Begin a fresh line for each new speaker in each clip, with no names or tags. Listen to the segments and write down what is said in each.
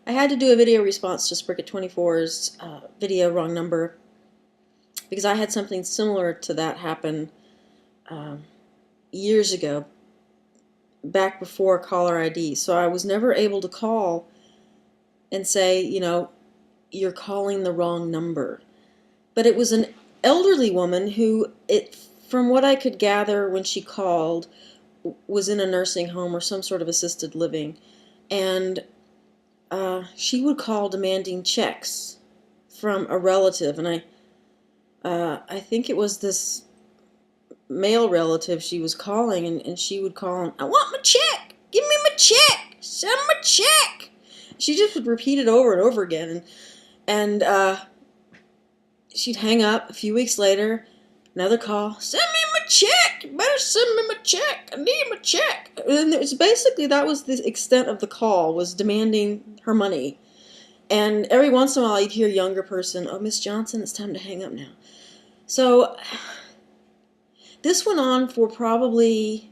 I had to do a video response to Spricket24's video wrong number because I had something similar to that happen years ago, back before caller ID. So I was never able to call and say, you know, you're calling the wrong number. But it was an elderly woman who, from what I could gather when she called, was in a nursing home or some sort of assisted living. And she would call demanding checks from a relative. And I think it was this male relative she was calling, and she would call him, I want my check! Give me my check! Send my check! She just would repeat it over and over again. And she'd hang up. A few weeks later, another call, send me my check! You better send me my check! I need my check! And it was basically, that was the extent of the call, was demanding her money. And every once in a while you'd hear a younger person, oh, Miss Johnson, it's time to hang up now. So this went on for probably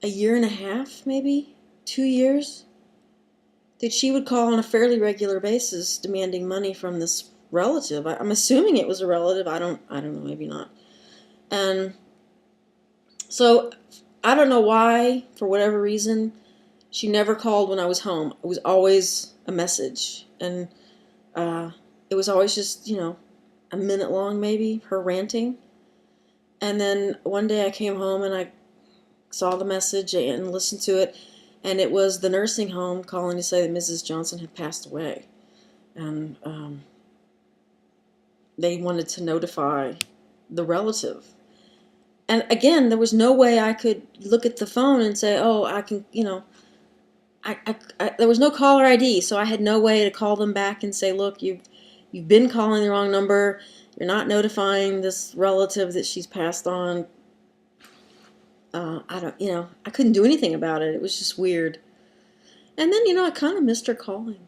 a year and a half, maybe 2 years, that she would call on a fairly regular basis demanding money from this relative. I'm assuming it was a relative. I don't know, maybe not. And so I don't know why, for whatever reason, she never called when I was home. It was always a message, and it was always just, you know, a minute long maybe, her ranting. And then one day I came home and I saw the message and listened to it, and it was the nursing home calling to say that Mrs. Johnson had passed away. And they wanted to notify the relative. And again, there was no way I could look at the phone and say, oh, I can, you know, there was no caller ID, so I had no way to call them back and say, look, you've been calling the wrong number. You're not notifying this relative that she's passed on. I couldn't do anything about it. It was just weird. And then, you know, I kind of missed her calling.